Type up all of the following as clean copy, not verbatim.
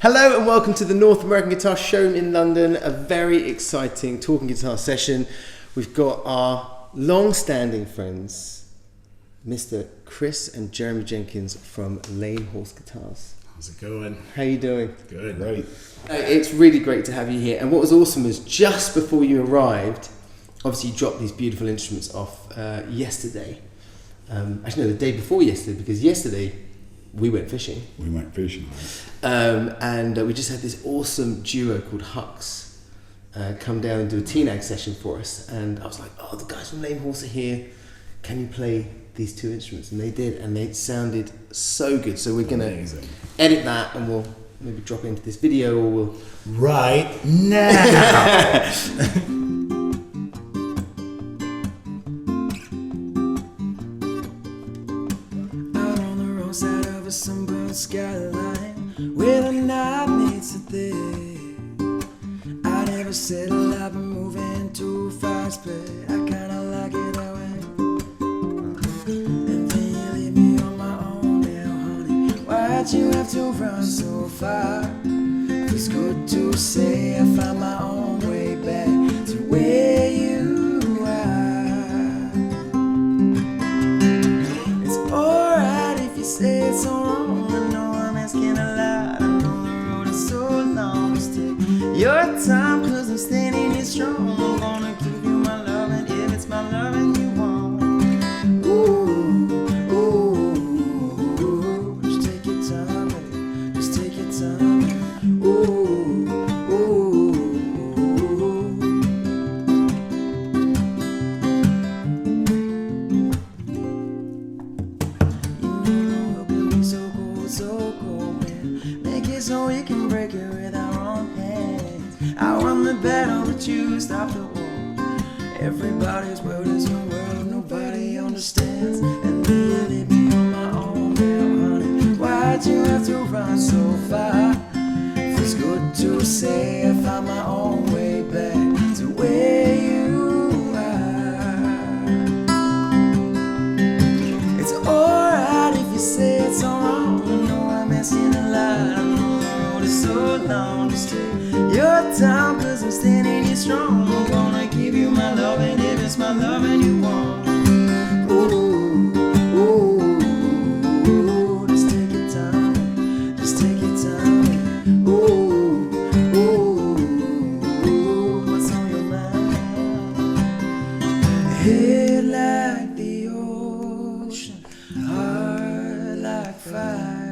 Hello and welcome to the North American Guitar Showroom in London, a very exciting talking guitar session. We've got our long-standing friends, Mr. Chris and Jeremy Jenkins from Lane Horse Guitars. How's it going? How you doing? Good. Great. It's really great to have you here. And what was awesome was just before you arrived, obviously you dropped these beautiful instruments off yesterday. Actually, no, the day before yesterday, because yesterday we went fishing. We went fishing. And we just had this awesome duo called Hux come down and do a TNAG session for us. And I was like, oh, the guys from Lane Horse are here. Can you play these two instruments? And they did, and they sounded so good. So we're going to edit that and we'll maybe drop it into this video, or we'll... Right now! Sunburned skyline where the night meets the day. I never settle, I've been moving too fast, but I kinda like it that way. And then you leave me on my own now, honey. Why'd you have to run so far? Feels good to say I found my own way back to where you are. It's alright if you say it's all wrong. I know I'm asking a lot. I know the road is so long. Just take your time, cause I'm standing here strong. I'm gonna give you my love, and if it's my love and you want, ooh, ooh, just take your time, baby. Just take your time, ooh, ooh. So cold, man. Make it so we can break it with our own hands. I won the battle, but you stopped the war. Everybody's world is your world, nobody understands. And then you leave me on my own now, honey. Why'd you have to run so far? Feels good to say I found my own way back to where you are. It's alright if you say it's all wrong. In a lot, I know the road is so long. Just take your time, cause I'm standing here strong. I'm gonna give you my love, and if it's my love and you want, ooh, ooh, just take your time, just take your time, ooh, ooh, what's on your mind? Head like the ocean, heart like fire.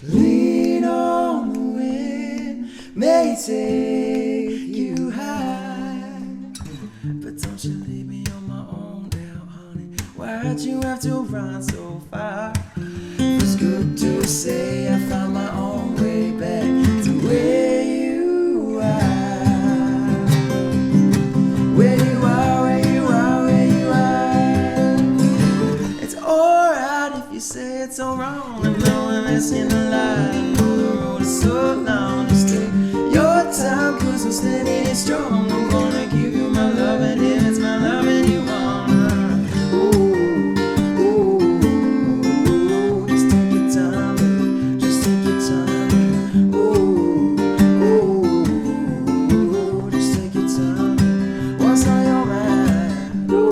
Lean on the wind, may take you high. But don't you leave me on my own now, honey. Why'd you have to run so far? It's good to say I found my own way back to where you are. Where you are, where you are, where you are. It's alright if you say it's all wrong. I know I'm asking a lot. I know the road is so long. Just take your time, cause I'm standing here strong. I'm gonna give you my love, and if it's my love and you want, ooh, ooh, just take your time, baby. Just take your time, ooh, ooh, just take your time. What's on your mind? Ooh,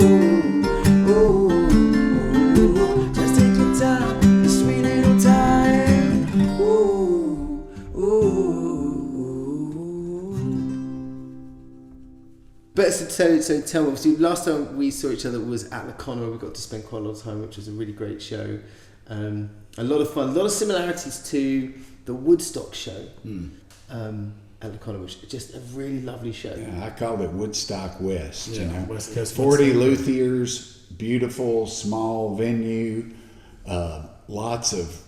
ooh, just take your time. This sweet little time. Ooh, ooh. But so tell me, obviously, last time we saw each other was at the Conroe. We got to spend quite a lot of time, which was a really great show. A lot of fun, a lot of similarities to the Woodstock show at the Conroe, which is just a really lovely show. Yeah, I called it Woodstock West. Yeah, you know, West Coast 40 luthiers, beautiful small venue, lots of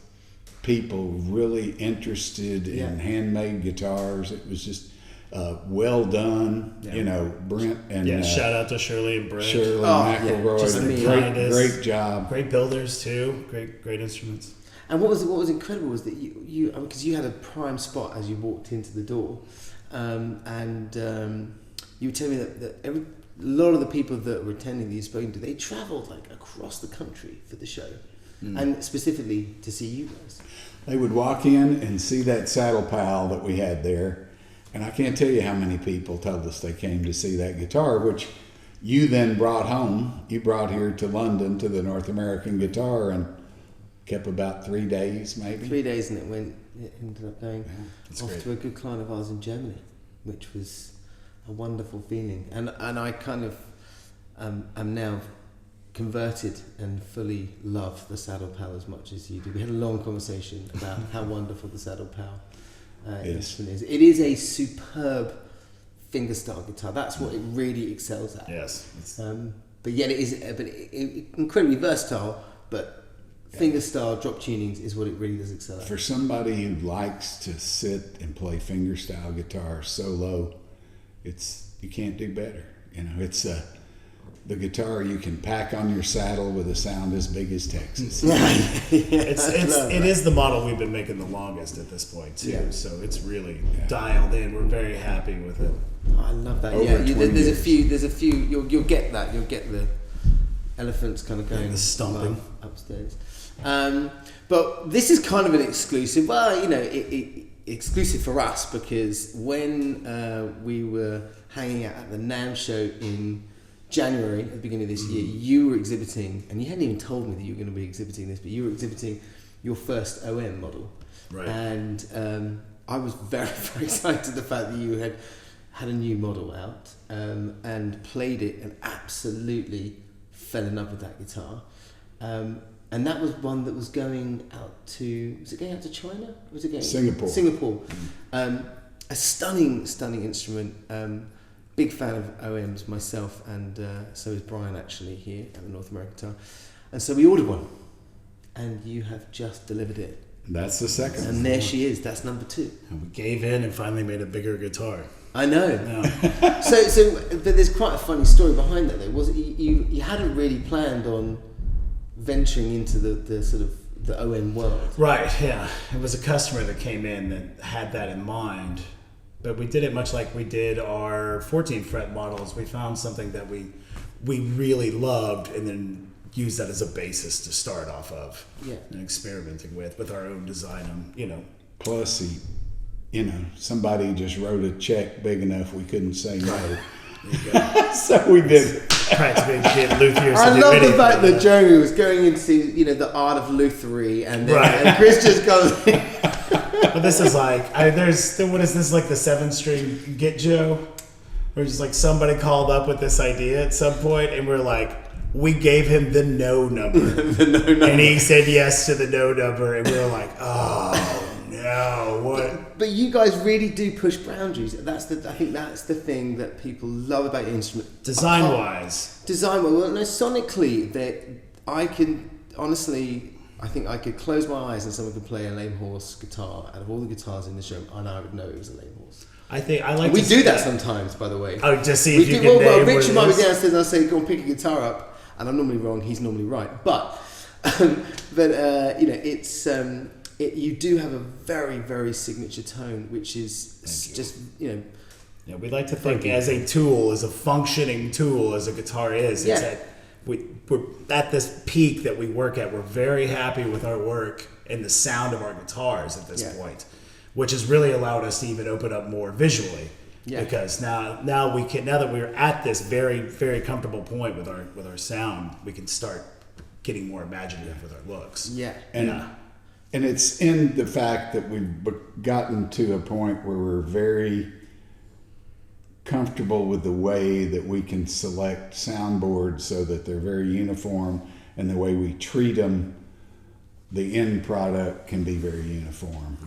people really interested in handmade guitars. It was just well done. Yeah. You know, Brent and shout out to Shirley and Brent. Shirley McElroy. just Great job. Great builders too. Great instruments. And what was incredible was that you because you had a prime spot as you walked into the door, and you were telling me that a lot of the people that were attending that you spoken to, they travelled like across the country for the show, and specifically to see you guys. They would walk in and see that Saddle Pal that we had there, and I can't tell you how many people told us they came to see that guitar, which you then brought home. You brought here to London to the North American Guitar and kept about 3 days, maybe. 3 days, and it ended up going off great. to a good client of ours in Germany, which was a wonderful feeling. And I kind of am now converted and fully love the Saddle Pal as much as you do. We had a long conversation about how wonderful the Saddle Pal instrument is. It is a superb fingerstyle guitar. That's what it really excels at. Yes. But yet it is incredibly versatile, but fingerstyle drop tunings is what it really does excel at. For somebody who likes to sit and play fingerstyle guitar solo, you can't do better. You know, it's the guitar you can pack on your saddle with a sound as big as Texas. It is the model we've been making the longest at this point too. Yeah. So it's really dialed in. We're very happy with it. Oh, I love that. Over Yeah, 20 there's years. a few. You'll get that. You'll get the elephants kind of going The stomping. upstairs. But this is kind of an exclusive. Well, you know, exclusive for us because when we were hanging out at the NAMM show in January at the beginning of this year, you were exhibiting, and you hadn't even told me that you were going to be exhibiting this, but you were exhibiting your first OM model. Right. And I was very, very excited the fact that you had a new model out and played it and absolutely fell in love with that guitar. And that was one that was going out to, was it going out to China? Or was it going Singapore. Singapore. A stunning instrument. Big fan of OMs myself, and so is Brian actually here at the North American Guitar. And so we ordered one, and you have just delivered it. That's the second. And there she is. That's number 2. And we gave in and finally made a bigger guitar. I know. No. So, but there's quite a funny story behind that, though. Was it you hadn't really planned on venturing into the sort of the OM world? Right, yeah. It was a customer that came in that had that in mind. But we did it much like we did our 14 fret models. We found something that we really loved and then used that as a basis to start off of. Yeah. And experimenting with our own design. Plus, somebody just wrote a check big enough we couldn't say no. There you go. So we did. Practically get luthiers to I do love the anything. fact that Jeremy was going into the art of lutherie, and then Right. and Chris just goes. But this is like, what is this, like the 7-string Get Joe? Where just like somebody called up with this idea at some point, and we're like, we gave him the no number. And he said yes to the no number, and we were like, oh no, what? But you guys really do push boundaries. I think that's the thing that people love about your instrument. Design-wise. Well, no, sonically, that I can honestly, I think I could close my eyes and someone could play a Lame Horse guitar out of all the guitars in the show, and I would know it was a Lame Horse. I like We to do see that sometimes, by the way. Oh, just see We if you do. can Well, name what Richard it might be is. downstairs and I'll say, go and pick a guitar up, and I'm normally wrong. He's normally right, but it's you do have a very, very signature tone, which is just Yeah, we like to think as a tool, as a functioning tool, as a guitar is. It's Yeah. we're at this peak that we work at. We're very happy with our work and the sound of our guitars at this point, which has really allowed us to even open up more visually. Yeah. Because now that we're at this very, very comfortable point with our sound, we can start getting more imaginative with our looks. yeah. And it's in the fact that we've gotten to a point where we're very comfortable with the way that we can select soundboards so that they're very uniform, and the way we treat them, the end product can be very uniform.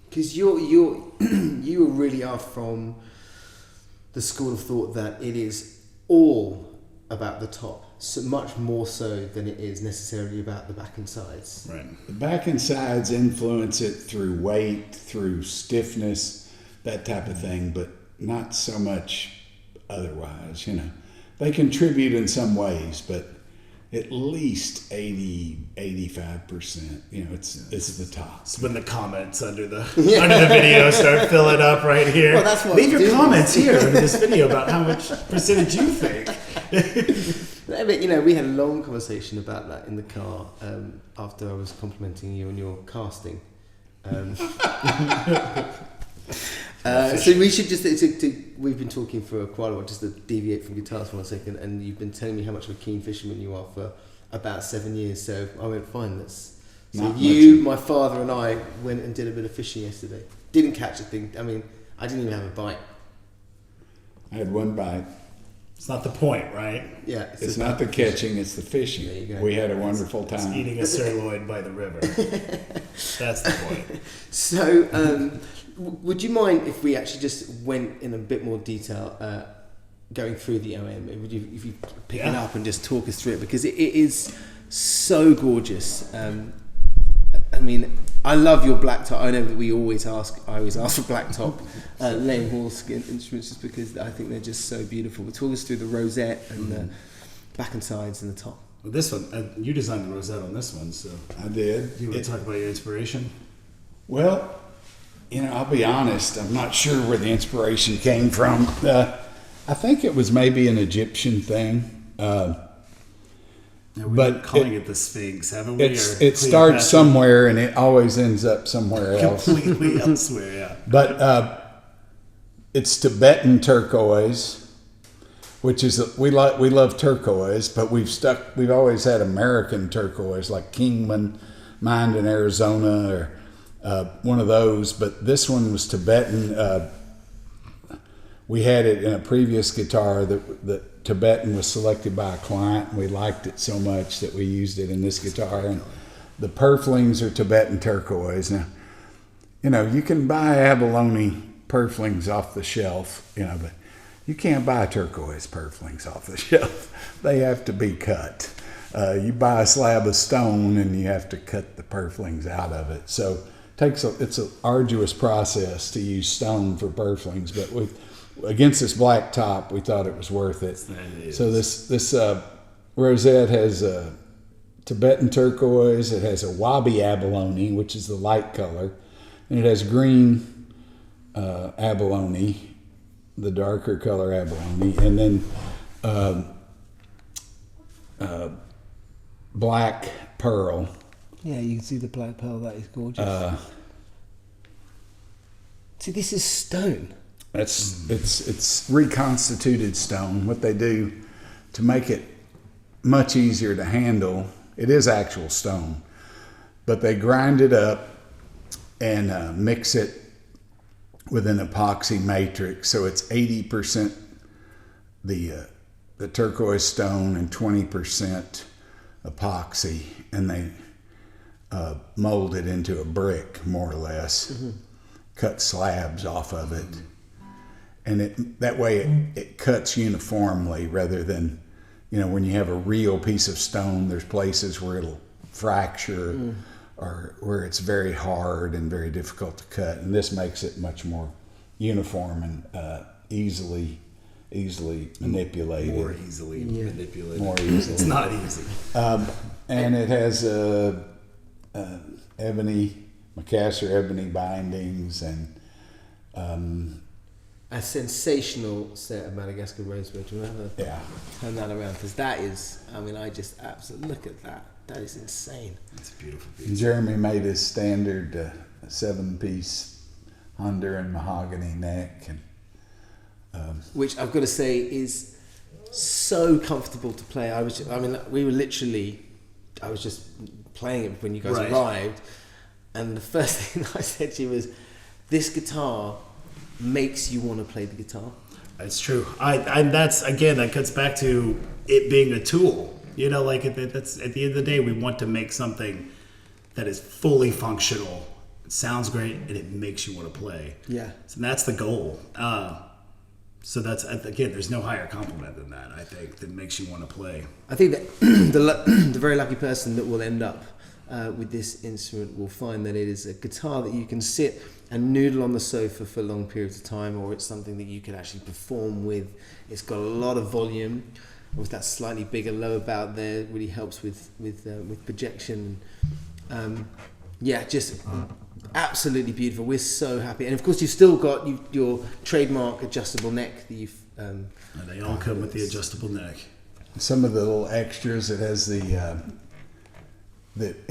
Because you really are from the school of thought that it is all about the top, so much more so than it is necessarily about the back and sides. Right. The back and sides influence it through weight, through stiffness, that type of thing, but not so much otherwise. They contribute in some ways, but at least 80-85%. It's the top. It's when the comments under the video start filling up right here. Well, that's what Leave we your do. comments here under this video about how much percentage you think. No, but we had a long conversation about that in the car after I was complimenting you on your casting. So we should just we've been talking for quite a while, just to deviate from guitars for 1 second, and you've been telling me how much of a keen fisherman you are for about 7 years. So I went, fine, my father and I went and did a bit of fishing yesterday. Didn't catch a thing. I mean, I didn't even have a bite. I had one bite. It's not the point, right? Yeah, It's not the catching, it's the fishing. There you go. We had a wonderful It's time. eating a sirloin by the river. That's the point. So, would you mind if we actually just went in a bit more detail, going through the OM? If you pick it up and just talk us through it, because it is so gorgeous. I mean, I love your black top. I know that I always ask for black top Lame Horse instruments, just because I think they're just so beautiful. But talk us through the rosette and the back and sides and the top. Well, this one, you designed the rosette on this one, so I did. you want to talk about your inspiration? Well, I'll be honest, I'm not sure where the inspiration came from. I think it was maybe an Egyptian thing. Yeah, we've But been calling it the Sphinx, haven't we? It starts somewhere and it always ends up somewhere else. completely elsewhere, yeah. But it's Tibetan turquoise, which is we love turquoise, but we've always had American turquoise like Kingman mined in Arizona or one of those. But this one was Tibetan. We had it in a previous guitar that Tibetan was selected by a client, and we liked it so much that we used it in this guitar. And the purflings are Tibetan turquoise. Now, you can buy abalone purflings off the shelf, but you can't buy turquoise purflings off the shelf. They have to be cut. You buy a slab of stone and you have to cut the purflings out of it. So it's an arduous process to use stone for purflings, but against this black top, we thought it was worth it. So this rosette has a Tibetan turquoise. It has a wabi abalone, which is the light color, and it has green abalone, the darker color abalone, and then black pearl. Yeah, you can see the black pearl. That is gorgeous. See, this is stone. It's reconstituted stone. What they do to make it much easier to handle, it is actual stone, but they grind it up and mix it with an epoxy matrix. So it's 80% the turquoise stone and 20% epoxy, and they mold it into a brick, more or less. Mm-hmm. Cut slabs off of it. And that way it cuts uniformly rather than, when you have a real piece of stone, there's places where it'll fracture or where it's very hard and very difficult to cut. And this makes it much more uniform and easily manipulated. More easily manipulated. More easily. It's not easy. And it has Macassar ebony bindings and a sensational set of Madagascar rosewood. Do you remember? Yeah. Turn that around, because that is, I just absolutely look at that. That is insane. It's a beautiful piece. Jeremy made his standard 7-piece Honduran mahogany neck, and which I've got to say is so comfortable to play. I was just playing it when you guys arrived, and the first thing I said to you was, this guitar makes you want to play the guitar. That's true. That cuts back to it being a tool. That's at the end of the day, we want to make something that is fully functional. It sounds great and it makes you want to play. Yeah. So that's the goal. So that's, again, there's no higher compliment than that, I think, that makes you want to play. I think that the very lucky person that will end up with this instrument will find that it is a guitar that you can sit and noodle on the sofa for long periods of time, or it's something that you can actually perform with. It's got a lot of volume, with that slightly bigger lower bout there, really helps with projection. Just absolutely beautiful. We're so happy, and of course you've still got your trademark adjustable neck that you've. And they all come with the adjustable neck. some of the little extras. It has it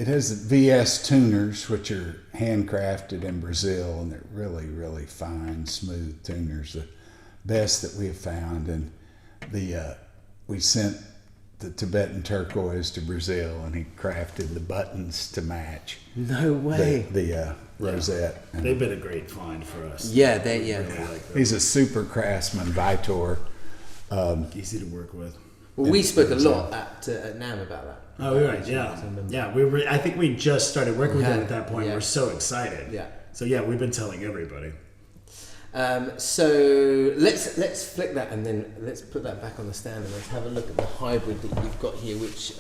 has the VS tuners, which are handcrafted in Brazil, and they're really, really fine, smooth tuners, the best that we have found. And we sent the Tibetan turquoise to Brazil, and he crafted the buttons to match. No way. The rosette. And They've been a great find for us. Yeah, Really like them. he's a super craftsman, Vitor. Easy to work with. Well, we spoke a lot at NAM about that. Oh, you're right. Yeah, yeah. We were. I think we just started working with them at that point. Yeah. We're so excited. Yeah. So yeah, we've been telling everybody. So let's flick that and then let's put that back on the stand and let's have a look at the hybrid that you've got here, which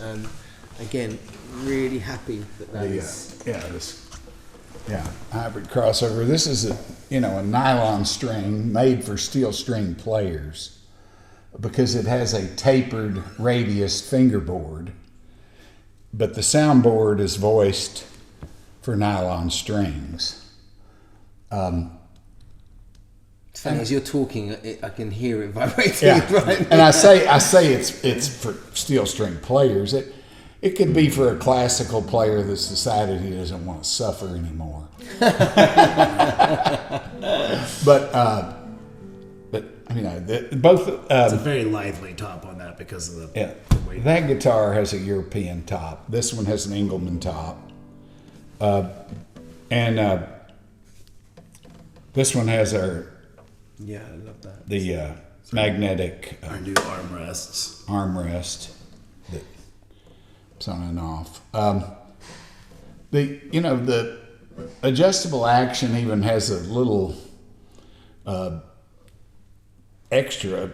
again, really happy that is. Hybrid crossover. This is a nylon string made for steel string players because it has a tapered radius fingerboard, but the soundboard is voiced for nylon strings. It's funny, as you're talking, I can hear it vibrating. Right And I say it's for steel string players. It could be for a classical player that's decided he doesn't want to suffer anymore. But both. It's a very lively top on that because of the weight. That guitar has a European top. This one has an Engelmann top, and this one has Yeah, I love that. the magnetic Our new armrests. armrest that's on and off. The adjustable action even has a little extra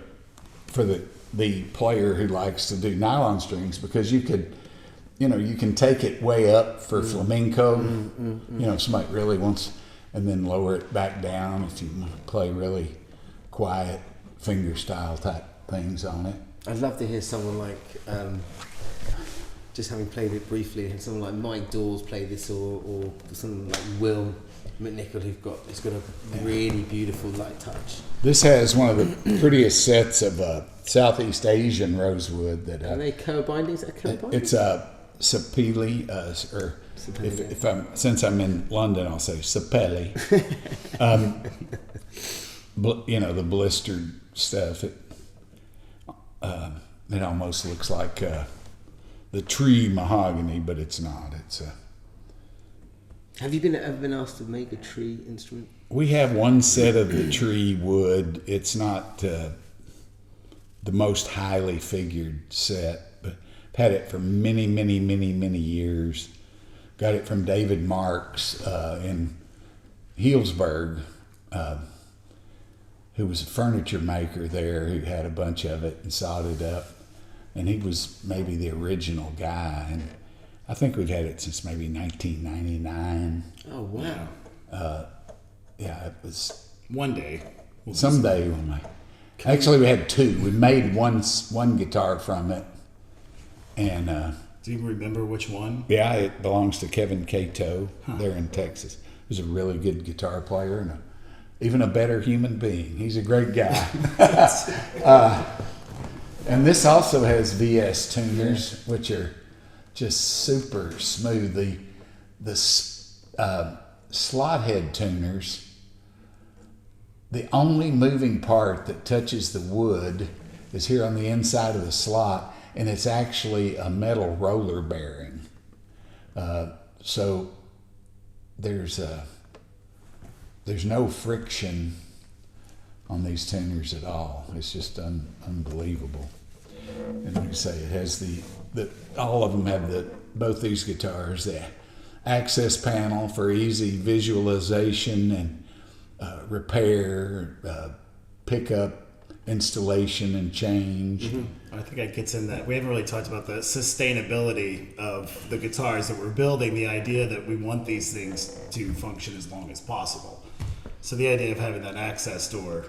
for the player who likes to do nylon strings, because you can take it way up for flamenco. If somebody really wants, and then lower it back down if you play really quiet finger style type things on it. I'd love to hear someone like, just having played it briefly, someone like Mike Dawes play this, or someone like Will McNichol who's got a really beautiful light touch. This has one of the prettiest sets of Southeast Asian rosewood that Are they co-bindings? it's a sapele, or since I'm in London, I'll say sapele. The blistered stuff. It almost looks like the tree mahogany, but it's not. It's a. Have you ever been asked to make a tree instrument? We have one set of the tree wood. It's not the most highly figured set, but I've had it for many, many, many, many years. Got it from David Marks in Healdsburg, who was a furniture maker there, who had a bunch of it and sawed it up. And he was maybe the original guy. And I think we've had it since maybe 1999. Oh, wow. Yeah, it was. One day. Someday we'll make. Actually, we had two. We made one guitar from it, and Do you remember which one? yeah, it belongs to Kevin Cato there in Texas. He's a really good guitar player and even a better human being. He's a great guy. And this also has VS tuners, which are just super smooth. The slot head tuners. The only moving part that touches the wood is here on the inside of the slot, and it's actually a metal roller bearing. So there's no friction on these tuners at all. It's just unbelievable. And like I say, it has all of them have both these guitars, the access panel for easy visualization and repair, pickup, installation, and change. I think that gets in that. We haven't really talked about the sustainability of the guitars that we're building, the idea that we want these things to function as long as possible. So the idea of having that access door,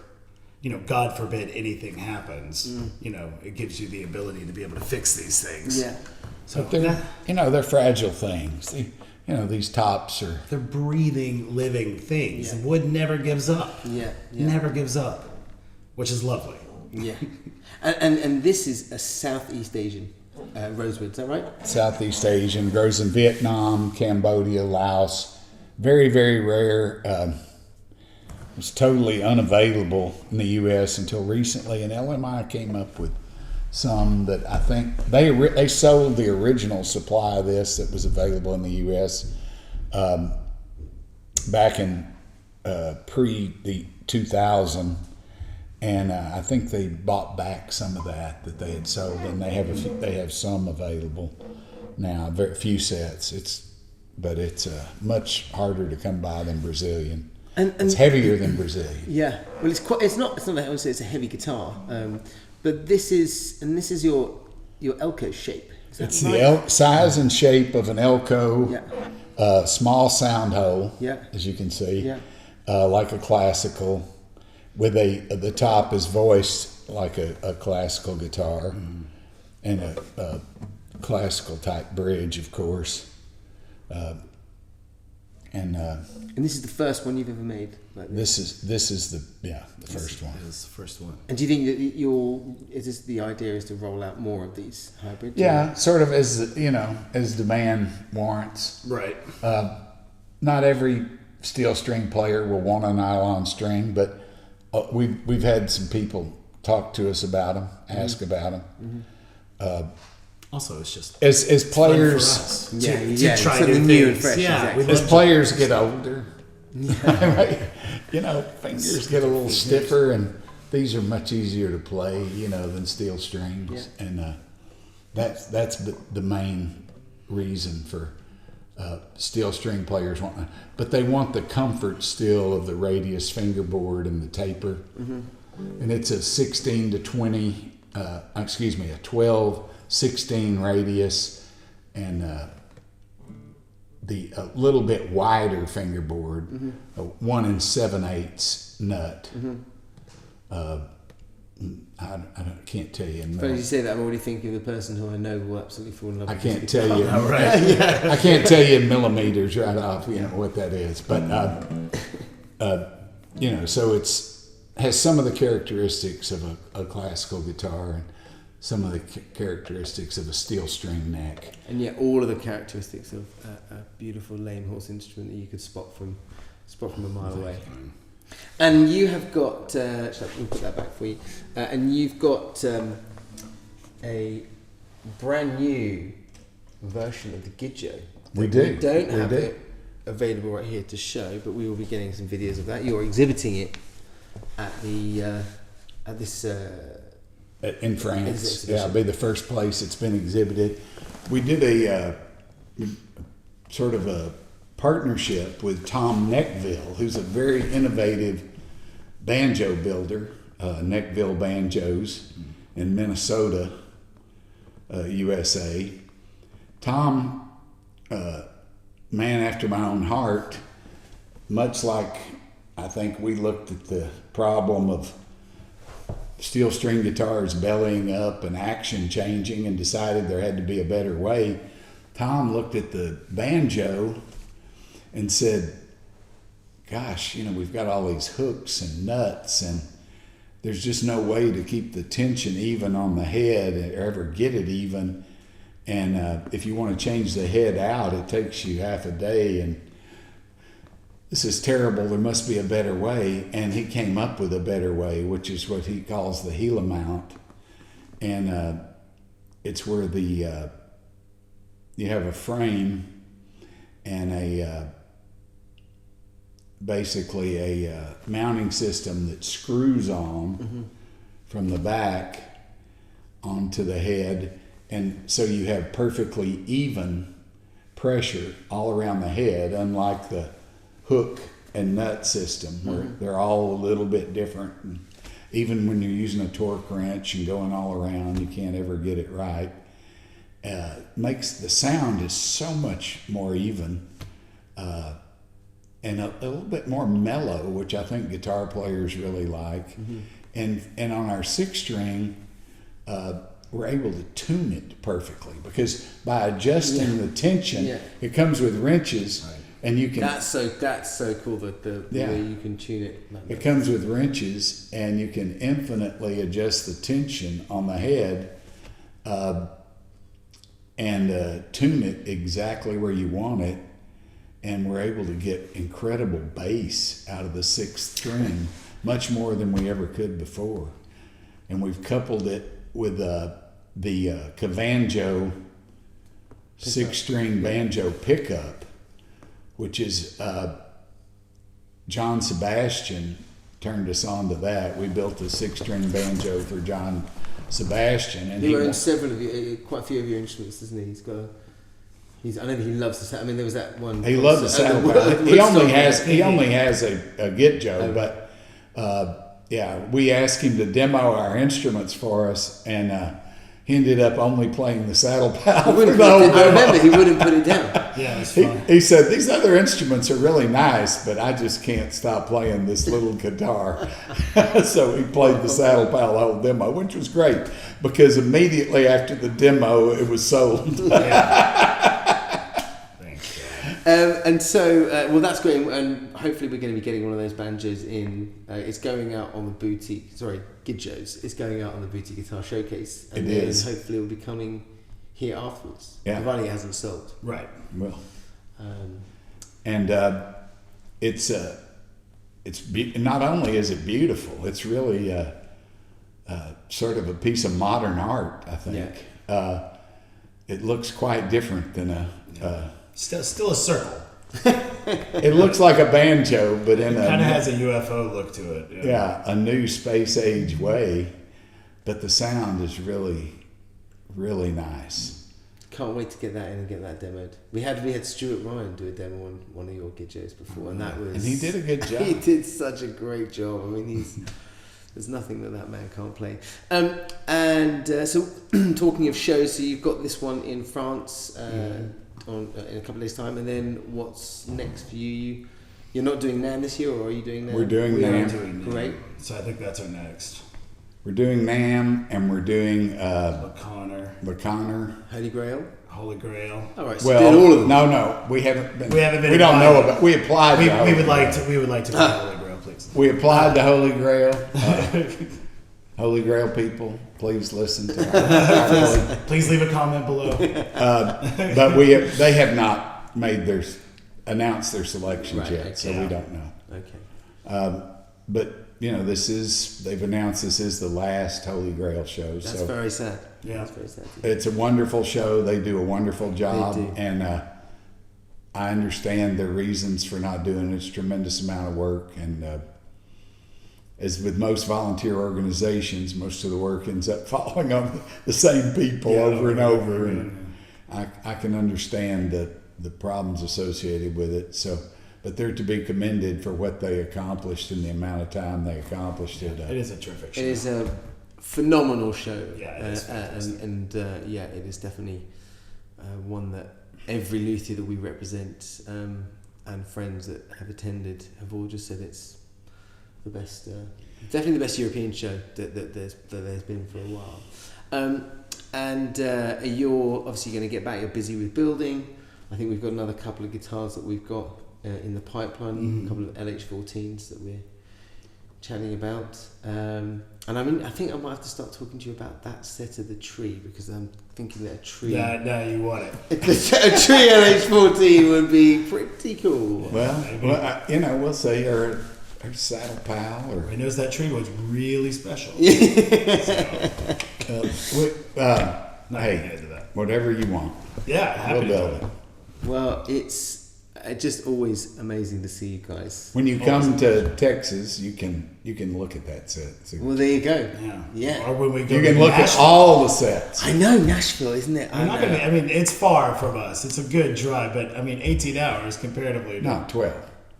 God forbid anything happens, it gives you the ability to be able to fix these things. Yeah. So But they're fragile things. These tops are. they're breathing, living things. Yeah. Wood never gives up. Yeah. Never gives up, which is lovely. Yeah. And this is a Southeast Asian rosewood, is that right? Southeast Asian, grows in Vietnam, Cambodia, Laos. Very, very rare. Was totally unavailable in the U.S. until recently, and LMI came up with some that I think they sold the original supply of this that was available in the U.S. Back in pre the 2000, and I think they bought back some of that they had sold, and they have some available now. Very few sets. But it's much harder to come by than Brazilian. And it's heavier than Brazilian. Yeah. Well, it's not like I would say it's a heavy guitar, but this is your Elko shape. It's the size and shape of an Elko. Yeah. Small sound hole. Yeah. As you can see. Yeah. Like a classical, with the top is voiced like a classical guitar, and a classical type bridge, of course. And this is the first one you've ever made. Like this is the first one. This is the first one. And do you think that the idea is to roll out more of these hybrids? Yeah, sort of as demand warrants. Right. Not every steel string player will want a nylon string, but we've had some people talk to us about them, ask about them. Also, it's just as players, to try something new new things. and fresh. Yeah, Exactly. as players get older, fingers get a little stiffer, and these are much easier to play, than steel strings, and that's the main reason for steel string players want. But they want the comfort still of the radius fingerboard and the taper, and it's a 16 to 20. A 12-16 radius, and the little bit wider fingerboard, a 1 7/8 nut. I can't tell you. But as you say that, I'm already thinking of the person who I know will absolutely fall in love with. I can't tell you. right. I can't tell you in millimeters right off. What that is, but so it's has some of the characteristics of a classical guitar and some of the characteristics of a steel string neck. And yet all of the characteristics of a beautiful lame horse instrument that you could spot from a mile away. And you have got, let me put that back for you, and you've got a brand new version of the Gidgeo. We do. We don't have it available right here to show, but we will be getting some videos of that. You're exhibiting it at this in France. Yeah, it'll be the first place it's been exhibited. We did a sort of a partnership with Tom Neckville, who's a very innovative banjo builder, Neckville Banjos in Minnesota, USA. Tom, man after my own heart, much like I think we looked at the problem of steel string guitars bellying up and action changing and decided there had to be a better way. Tom looked at the banjo and said, gosh, we've got all these hooks and nuts, and there's just no way to keep the tension even on the head or ever get it even. And if you want to change the head out, it takes you half a day, and this is terrible. There must be a better way. And he came up with a better way, which is what he calls the Gila mount. And it's where you have a frame and basically a mounting system that screws on from the back onto the head. And so you have perfectly even pressure all around the head, unlike the hook and nut system where they're all a little bit different. And even when you're using a torque wrench and going all around, you can't ever get it right. Makes the sound is so much more even and a little bit more mellow, which I think guitar players really like. And on our 6-string, we're able to tune it perfectly because by adjusting the tension, it comes with wrenches. And you can. That's so cool that the Yeah. way you can tune it. Like It that. comes with wrenches, and you can infinitely adjust the tension on the head and tune it exactly where you want it. And we're able to get incredible bass out of the 6th string, much more than we ever could before. And we've coupled it with the Cavanjo 6-string banjo pickup, which is John Sebastian turned us on to that. We built a 6-string banjo for John Sebastian, and He owns several of you, quite a few of your instruments, doesn't he? I know that he loves the sound. I mean, there was that one. he loves the sound. He only has a Gitjo, but yeah, we asked him to demo our instruments for us, and he ended up only playing the saddle pal. I remember he wouldn't put it down. Yeah, it's fun. He said, these other instruments are really nice, but I just can't stop playing this little guitar. So he played the saddle pal the whole demo, which was great because immediately after the demo, it was sold. Thanks. And so, well, that's great. And hopefully we're going to be getting one of those banjos in. It's going out on the boutique, Gidjos. It's going out on the Boutique Guitar Showcase. And It then is. hopefully it will be coming here afterwards. Yeah. Providing it hasn't sold. Right. Well, Um, and not only is it beautiful, it's really sort of a piece of modern art, I think. It looks quite different than Still a circle. it looks like a banjo, but in Kind of a has a UFO look to it. a new space age way. But the sound is really, really nice. can't wait to get that in and get that demoed. We had Stuart Ryan do a demo on one of your Gidjos before, and that was... And he did a good job. He did such a great job. I mean, there's nothing that man can't play. So talking of shows, so you've got this one in France in a couple of days' time, and then what's next for you? You're not doing NAMM this year, or are you doing NAMM? We're doing We are NAMM. doing NAMM. Great. So I think that's our next. We're doing NAMM, and we're doing O'Connor, LeConner. Holy Grail. Holy Grail. All right, so Well, did all of them. no, we haven't been. We haven't been We don't invited. know about. We applied. We to Holy would like Grail. to. We would like to play Holy Grail, please. We applied to Holy Grail. Holy Grail people, please listen to our Please leave a comment below. but they have not announced their selections Right, yet, okay. so we don't know. Okay. But they've announced this is the last Holy Grail show. That's so very sad. Yeah. That's very sad. it's a wonderful show. They do a wonderful job, They do. and I understand their reasons for not doing it. It's a tremendous amount of work, and as with most volunteer organizations, most of the work ends up falling on the same people over and over. And I can understand the problems associated with it. So, but they're to be commended for what they accomplished in the amount of time they accomplished it. It is a terrific show. It is a phenomenal show. Yeah, it is fantastic. and it is definitely one that every luthier that we represent and friends that have attended have all just said it's the best, definitely the best European show that there's been for a while. You're obviously going to get back. You're busy with building. I think we've got another couple of guitars that we've got in the pipeline. A couple of LH14s that we're chatting about. And I think I might have to start talking to you about that set of the Tree, because I'm thinking that a Tree No, you want it. a Tree LH14 would be pretty cool. Well, we'll say her saddle pal or He knows that tree was really special. Not hey, gonna get into that. whatever you want, Yeah, happy we'll to build do it. Well, it's just always amazing to see you guys. When you come to Texas, you can look at that set. See. Well, there you go. Yeah. Or when we go You to can look at Nashville. all the sets. I know Nashville, isn't it? I'm not gonna. I mean, it's far from us. It's a good drive, but I mean, 18 hours comparatively. No, 12.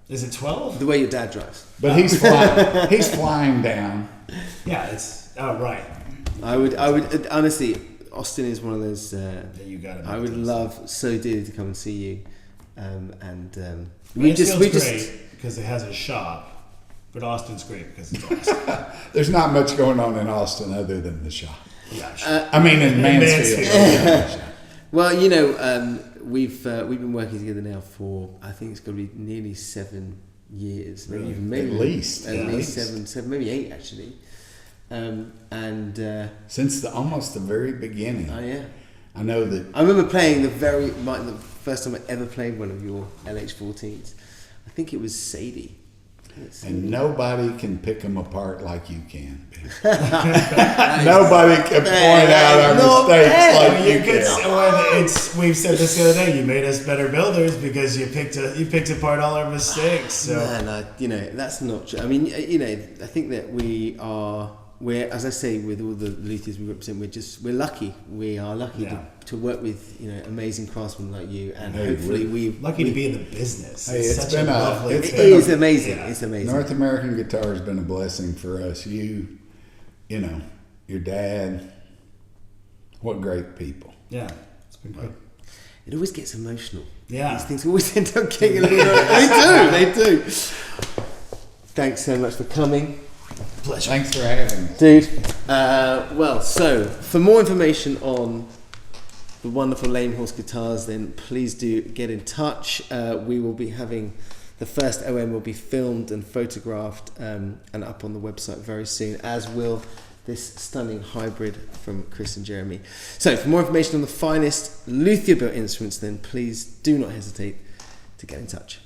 Is it 12? The way your dad drives. But he's flying. He's flying down. Yeah, it's. Oh, right. I would honestly. Austin is one of those. You got it. I would love so dearly to come and see you, we Mansfield's just great because it has a shop, but Austin's great because it's Austin. There's not much going on in Austin other than the shop. Yeah, sure. I mean, in Mansfield. Well, we've been working together now for, I think it's going to be nearly 7 years, maybe even maybe At least. at Yeah. least seven, maybe 8 actually. Since almost the very beginning. Oh yeah. I know that I remember playing the first time I ever played one of your LH14s. I think it was Sadie. and nobody can pick them apart like you can. Nobody can point out our mistakes like you can. We've said this the other day. You made us better builders because you picked apart all our mistakes. So Man, that's not true. I mean, I think that we're, as I say, with all the luthiers we represent, we're lucky. We are lucky to work with amazing craftsmen like you, and hopefully we're lucky to be in the business. Hey, it's it's such been a a- lovely it's thing. It is amazing. Yeah. It's amazing. North American guitar has been a blessing for us. Your dad, what great people. Yeah, it's been good. It always gets emotional. Yeah. These things always end up getting a little. They do. Thanks so much for coming. Pleasure. Thanks for having us. Dude, so for more information on the wonderful Lame Horse guitars, then please do get in touch. We will be having the first OM will be filmed and photographed and up on the website very soon, as will this stunning hybrid from Chris and Jeremy. So for more information on the finest luthier built instruments, then please do not hesitate to get in touch.